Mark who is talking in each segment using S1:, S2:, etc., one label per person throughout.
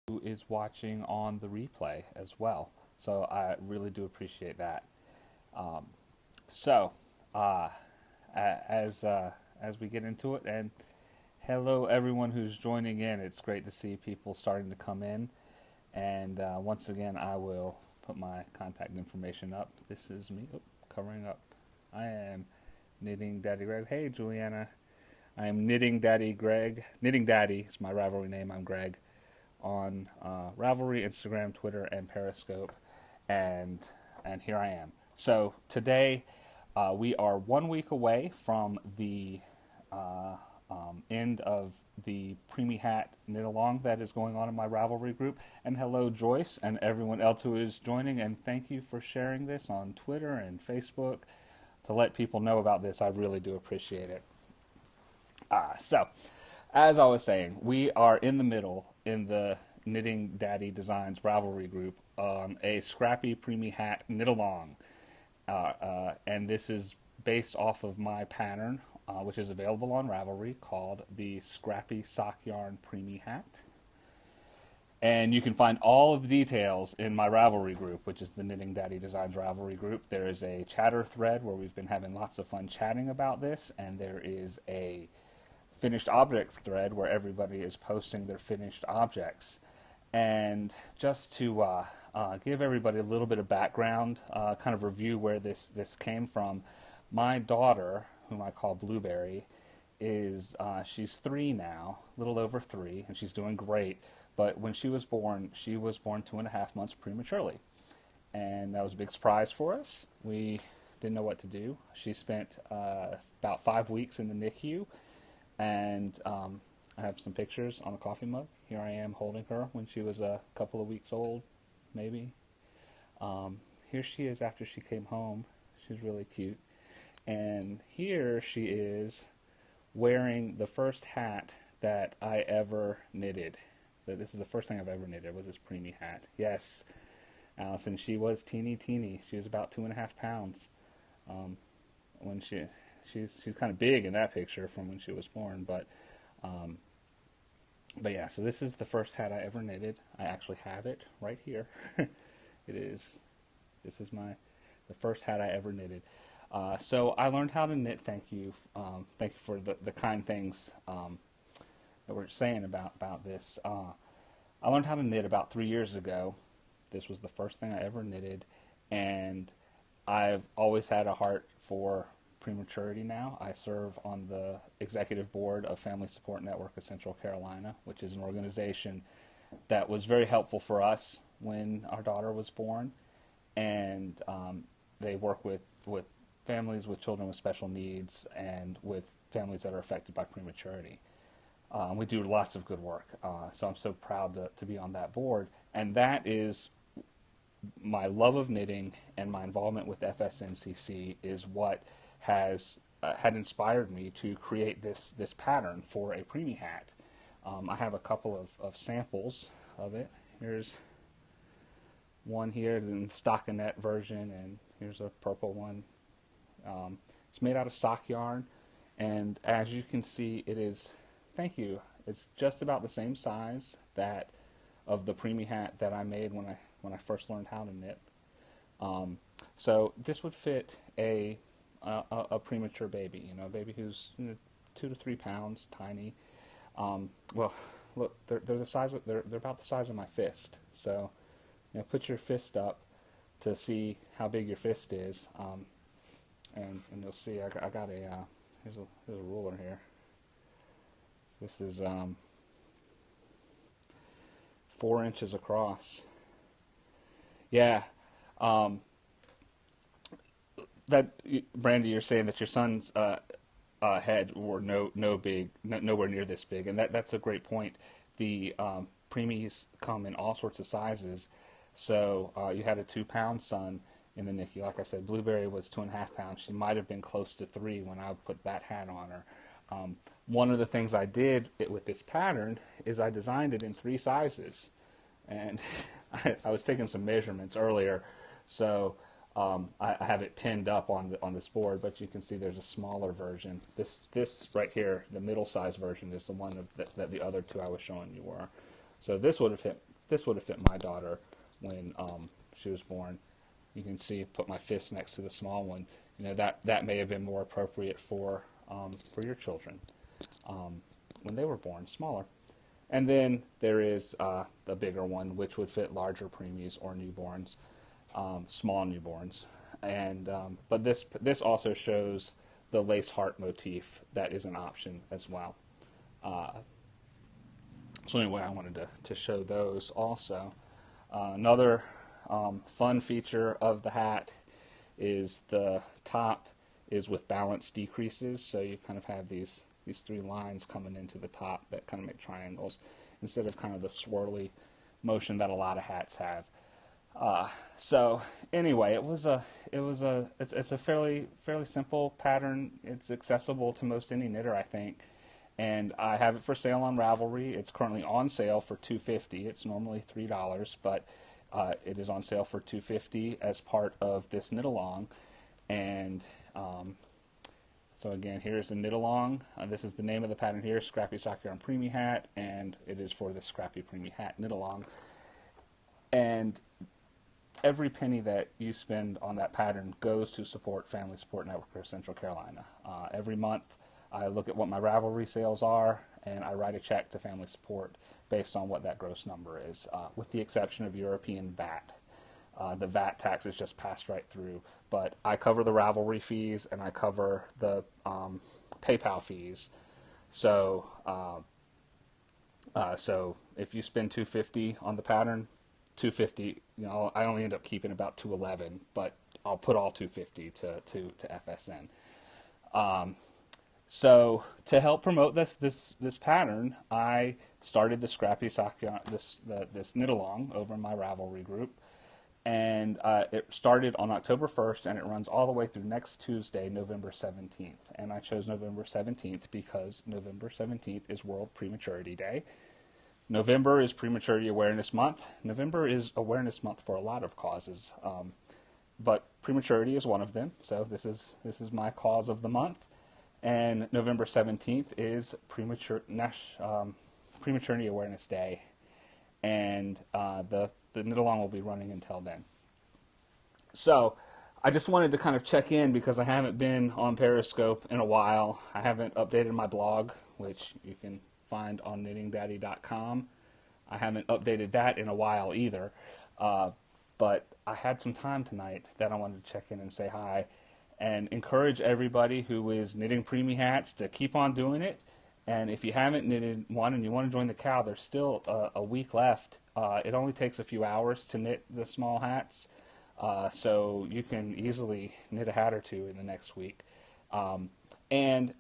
S1: who is watching on the replay as well. So I really do appreciate that. Um, so uh, as we get into it, and hello everyone who's joining in. It's great to see people starting to come in. And once again, I will put my contact information up. This is me covering up. I am Knitting Daddy Greg. Hey, Juliana. I am Knitting Daddy Greg. Knitting Daddy is my Ravelry name. I'm Greg on Ravelry, Instagram, Twitter, and Periscope. And here I am. So today we are 1 week away from the uh, end of the Preemie Hat knit along that is going on in my Ravelry group. And hello, Joyce, and everyone else who is joining. And thank you for sharing this on Twitter and Facebook to let people know about this. I really do appreciate it. So, as I was saying, we are in the middle in the Knitting Daddy Designs Ravelry group on a scrappy Preemie Hat knit along. And this is based off of my pattern, which is available on Ravelry, called the Scrappy Sock Yarn Preemie Hat. And you can find all of the details in my Ravelry group, which is the Knitting Daddy Designs Ravelry group. There is a chatter thread where we've been having lots of fun chatting about this, and there is a finished object thread where everybody is posting their finished objects. And just to give everybody a little bit of background, kind of review where this came from, my daughter, whom I call Blueberry, is she's 3 now, a little over 3, and she's doing great. But when she was born 2.5 months prematurely. And that was a big surprise for us. We didn't know what to do. She spent about 5 weeks in the NICU. And I have some pictures on a coffee mug. Here I am holding her when she was a couple of weeks old, maybe. Here she is after she came home. She's really cute. And here she is wearing the first hat that I ever knitted. This is the first thing I've ever knitted, was this Preemie hat. Yes, Allison, she was teeny. She was about 2.5 pounds when she's kind of big in that picture from when she was born, but yeah. So this is the first hat I ever knitted. I actually have it right here. It is. This is the first hat I ever knitted. So I learned how to knit. Thank you for the kind things that we're saying about this. I learned how to knit about 3 years ago. This was the first thing I ever knitted, and I've always had a heart for prematurity now. I serve on the executive board of Family Support Network of Central Carolina, which is an organization that was very helpful for us when our daughter was born, and they work with families with children with special needs and with families that are affected by prematurity. We do lots of good work, so I'm so proud to be on that board. And that is my love of knitting, and my involvement with FSNCC is what had inspired me to create this pattern for a Preemie hat. I have a couple of samples of it. Here's one here, the stockinette version, and here's a purple one. It's made out of sock yarn, and as you can see, it is. Thank you. It's just about the same size of the Preemie hat that I made when I first learned how to knit. So this would fit a premature baby, a baby who's 2 to 3 pounds, tiny. Well, look, they're about the size of my fist. So, put your fist up to see how big your fist is, and you'll see. I got here's a ruler here. This is 4 inches across. Yeah. That Brandy, you're saying that your son's head were nowhere near this big, and that's a great point. The preemies come in all sorts of sizes. So you had a 2-pound son in the NICU. Like I said, Blueberry was 2.5 pounds. She might have been close to 3 when I put that hat on her. One of the things I did with this pattern is I designed it in 3 sizes, and I was taking some measurements earlier, so I have it pinned up on this board. But you can see there's a smaller version. This right here, the middle size version, is the one that the other 2 I was showing you were. So this would have this would have fit my daughter when she was born. You can see, put my fist next to the small one. You know, that may have been more appropriate for your children when they were born, smaller. And then there is the bigger one, which would fit larger preemies or newborns, small newborns. And but this also shows the lace heart motif that is an option as well. So anyway, I wanted to show those also. Another fun feature of the hat is the top is with balance decreases, so you kind of have these three lines coming into the top that kind of make triangles instead of kind of the swirly motion that a lot of hats have. So anyway, it's a fairly simple pattern. It's accessible to most any knitter, I think. And I have it for sale on Ravelry. It's currently on sale for $2.50. It's normally $3, but it is on sale for $2.50 as part of this knit along. And so again, here's the knit along. This is the name of the pattern here, Scrappy Sock Yarn Preemie Hat, and it is for the Scrappy Preemie Hat knit along. And every penny that you spend on that pattern goes to support Family Support Network of Central Carolina. Every month, I look at what my Ravelry sales are, and I write a check to Family Support based on what that gross number is, with the exception of European VAT. The VAT tax is just passed right through, but I cover the Ravelry fees and I cover the PayPal fees. So, so if you spend $2.50 on the pattern, $2.50, you know, I only end up keeping about $2.11, but I'll put all $2.50 to FSN. So to help promote this pattern, I started the Scrappy Sock Yarn, this knit along over in my Ravelry group, and it started on October 1st, and it runs all the way through next Tuesday, November 17th. And I chose November 17th because November 17th is World Prematurity Day. November is Prematurity Awareness Month. November is Awareness Month for a lot of causes, but prematurity is one of them. So this is my cause of the month. And November 17th is Prematurity Awareness Day, and the knit along will be running until then. So I just wanted to kind of check in because I haven't been on Periscope in a while. I haven't updated my blog, which you can find on KnittingDaddy.com. I haven't updated that in a while either, but I had some time tonight that I wanted to check in and say hi and encourage everybody who is knitting preemie hats to keep on doing it. And if you haven't knitted one and you want to join the cow, there's still a week left. It only takes a few hours to knit the small hats, so you can easily knit a hat or two in the next week. And I'm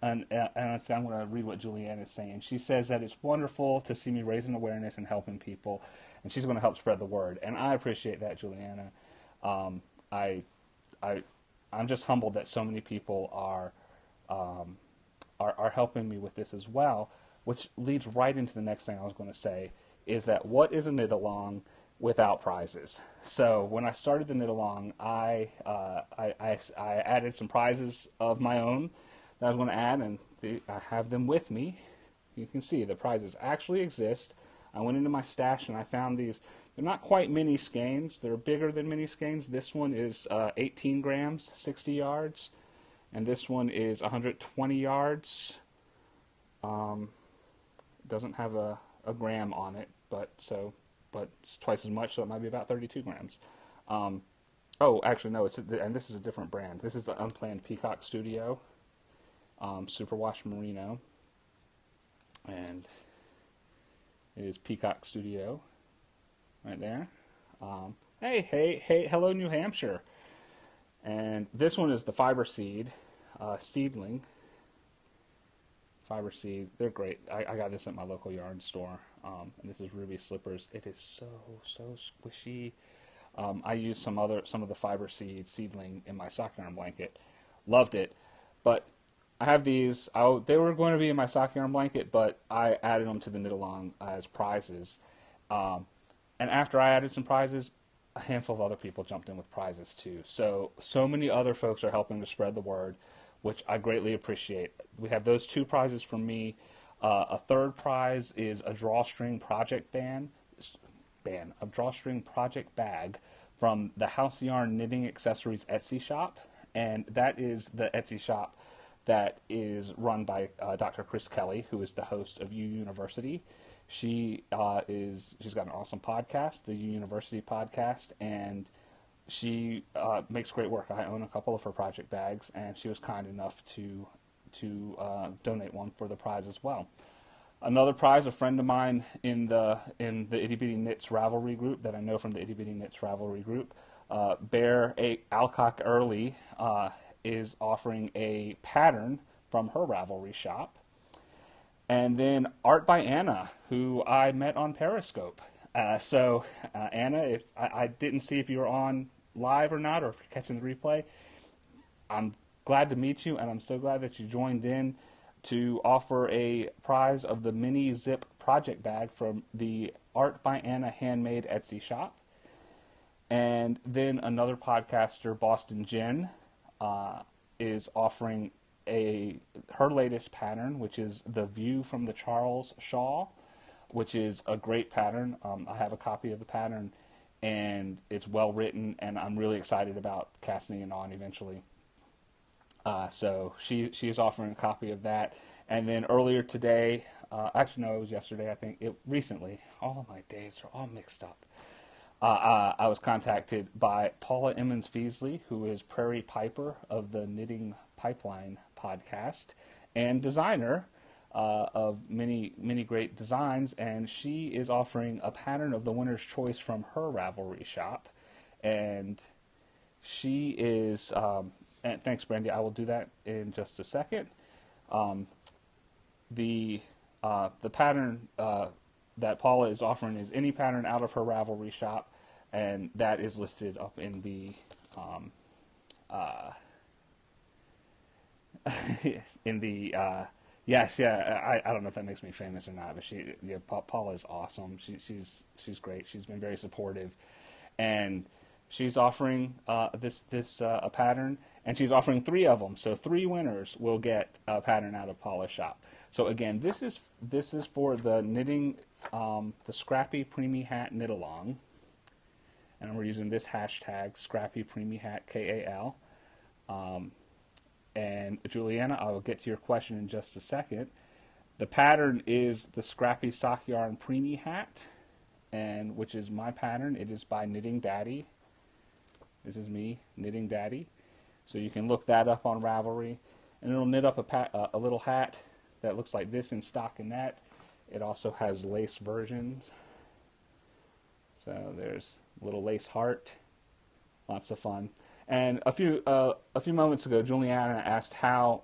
S1: going to read what Julianne is saying. She says that it's wonderful to see me raising awareness and helping people, and she's going to help spread the word. And I appreciate that, Juliana. I'm just humbled that so many people are helping me with this as well, which leads right into the next thing I was going to say, is that what is a knit along without prizes? So when I started the knit along, I added some prizes of my own that I was going to add, and I have them with me. You can see the prizes actually exist. I went into my stash and I found these. They're not quite mini skeins. They're bigger than mini skeins. This one is 18 grams, 60 yards. And this one is 120 yards. Doesn't have a gram on it, but it's twice as much, so it might be about 32 grams. Oh, actually, no, and this is a different brand. This is the Unplanned Peacock Studio Superwash Merino. And it is Peacock Studio right there. Hey, hello, New Hampshire. And this one is the Fiber Seed seedling. Fiber Seed, they're great. I got this at my local yarn store. And this is Ruby Slippers. It is so squishy. I used some of the Fiber Seed seedling in my sock yarn blanket. Loved it. But I have these. They were going to be in my sock yarn blanket, but I added them to the knit along as prizes. And after I added some prizes, a handful of other people jumped in with prizes too. So many other folks are helping to spread the word, which I greatly appreciate. We have those two prizes from me. A third prize is a drawstring a drawstring project bag from the House Yarn Knitting Accessories Etsy shop, and that is the Etsy shop that is run by Dr. Chris Kelly, who is the host of U University. She's got an awesome podcast, the U University podcast, and she makes great work. I own a couple of her project bags, and she was kind enough to donate one for the prize as well. Another prize, a friend of mine in the Itty Bitty Knits Ravelry group that I know from the Itty Bitty Knits Ravelry group, Bear Alcock Early is offering a pattern from her Ravelry shop. And then Art by Anna, who I met on Periscope. Anna, if I didn't see if you were on live or not, or if you're catching the replay, I'm glad to meet you, and I'm so glad that you joined in to offer a prize of the mini zip project bag from the Art by Anna handmade Etsy shop. And then another podcaster, Boston Jen, is offering her latest pattern, which is the View from the Charles Shawl, which is a great pattern. I have a copy of the pattern, and it's well written, and I'm really excited about casting it on eventually. So she is offering a copy of that. And then earlier today, actually no, it was yesterday, I think, recently, all of my days are all mixed up. I was contacted by Paula Emmons Feasley, who is Prairie Piper of the Knitting Pipeline podcast and designer of many, many great designs, and she is offering a pattern of the winner's choice from her Ravelry shop. And she is... and thanks, Brandy. I will do that in just a second. The pattern that Paula is offering is any pattern out of her Ravelry shop, and that is listed up in the yes, yeah. I don't know if that makes me famous or not, but Paula is awesome. She's great. She's been very supportive, and she's offering a pattern, and she's offering 3 of them. So 3 winners will get a pattern out of Paula's shop. So again, this is for the knitting, the Scrappy Preemie Hat Knit Along, and we're using this hashtag Scrappy Preemie Hat KAL. And Juliana, I will get to your question in just a second. The pattern is the Scrappy Sock Yarn Preemie Hat, and which is my pattern. It is by Knitting Daddy. This is me, Knitting Daddy. So you can look that up on Ravelry, and it'll knit up a little hat that looks like this in stockinette. It also has lace versions. So there's a little lace heart, lots of fun. And a few moments ago, Juliana asked how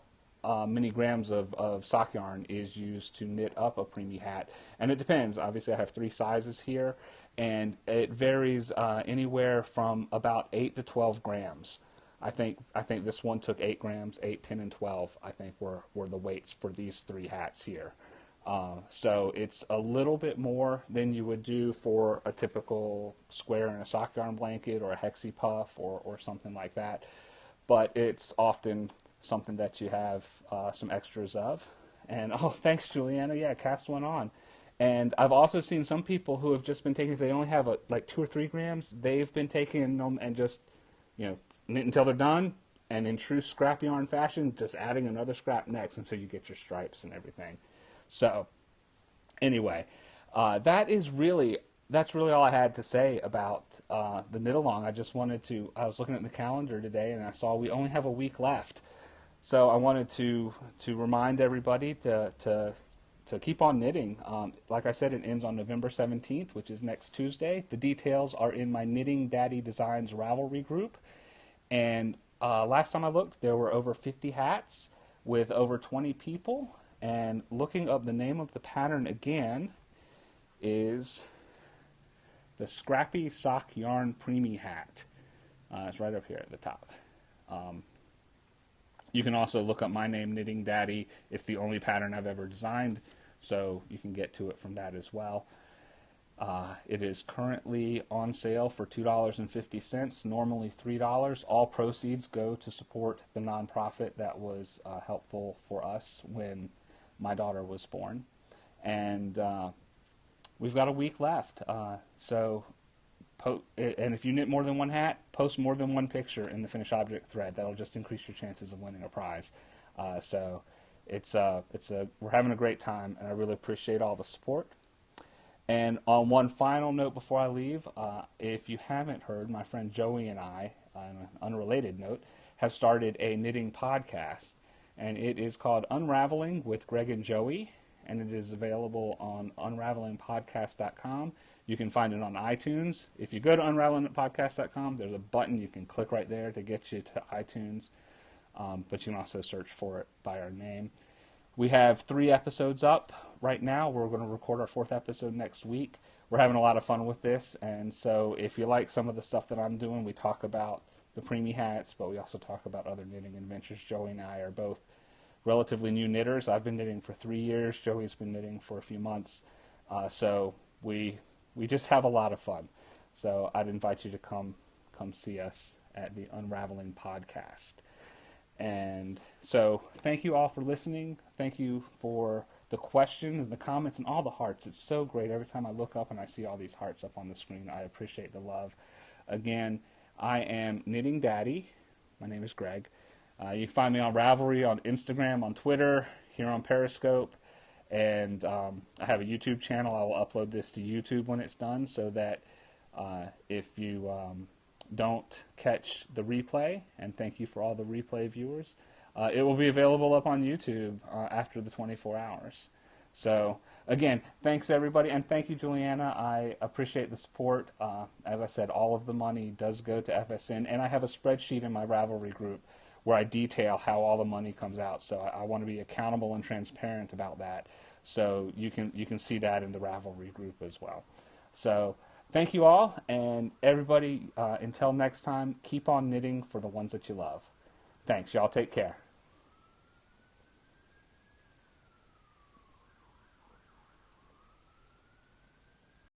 S1: many grams of sock yarn is used to knit up a preemie hat, and it depends. Obviously, I have 3 sizes here, and it varies anywhere from about 8 to 12 grams. I think this one took 8 grams, 8, 10, and 12. I think were the weights for these 3 hats here. So it's a little bit more than you would do for a typical square in a sock yarn blanket or a hexie puff or something like that. But it's often something that you have some extras of. And oh, thanks, Juliana. Yeah, cast one on. And I've also seen some people who have just been taking, if they only have like 2 or 3 grams, they've been taking them and just, knit until they're done. And in true scrap yarn fashion, just adding another scrap next, and so you get your stripes and everything. So, anyway, that's really all I had to say about the knit along. I was looking at the calendar today, and I saw we only have a week left. So I wanted to remind everybody to keep on knitting. Like I said, it ends on November 17th, which is next Tuesday. The details are in my Knitting Daddy Designs Ravelry group. And last time I looked, there were over 50 hats with over 20 people. And looking up the name of the pattern again is the Scrappy Sock Yarn Preemie Hat. It's right up here at the top. You can also look up my name, Knitting Daddy. It's the only pattern I've ever designed, so you can get to it from that as well. It is currently on sale for $2.50, normally $3. All proceeds go to support the nonprofit that was helpful for us when my daughter was born. And we've got a week left. And if you knit more than one hat, post more than one picture in the finished object thread. That'll just increase your chances of winning a prize. We're having a great time, and I really appreciate all the support. And on one final note before I leave, if you haven't heard, my friend Joey and I, on an unrelated note, have started a knitting podcast, and it is called Unraveling with Greg and Joey, and it is available on unravelingpodcast.com. You can find it on iTunes. If you go to unravelingpodcast.com, there's a button you can click right there to get you to iTunes, but you can also search for it by our name. We have 3 episodes up right now. We're going to record our 4th episode next week. We're having a lot of fun with this, and so if you like some of the stuff that I'm doing, we talk about the preemie hats, but we also talk about other knitting adventures. Joey and I are both relatively new knitters. I've been knitting for 3 years. Joey's been knitting for a few months. So we just have a lot of fun. So I'd invite you to come see us at the Unraveling podcast. And so thank you all for listening. Thank you for the questions and the comments and all the hearts. It's so great. Every time I look up and I see all these hearts up on the screen, I appreciate the love. Again, I am Knitting Daddy. My name is Greg. You can find me on Ravelry, on Instagram, on Twitter, here on Periscope, and I have a YouTube channel. I will upload this to YouTube when it's done, so that if you don't catch the replay, and thank you for all the replay viewers, it will be available up on YouTube after the 24 hours. So again, thanks everybody, and thank you, Juliana. I appreciate the support. As I said, all of the money does go to FSN, and I have a spreadsheet in my Ravelry group where I detail how all the money comes out. So I want to be accountable and transparent about that. So you can see that in the Ravelry group as well. So thank you all, and everybody, until next time, keep on knitting for the ones that you love. Thanks. Y'all take care.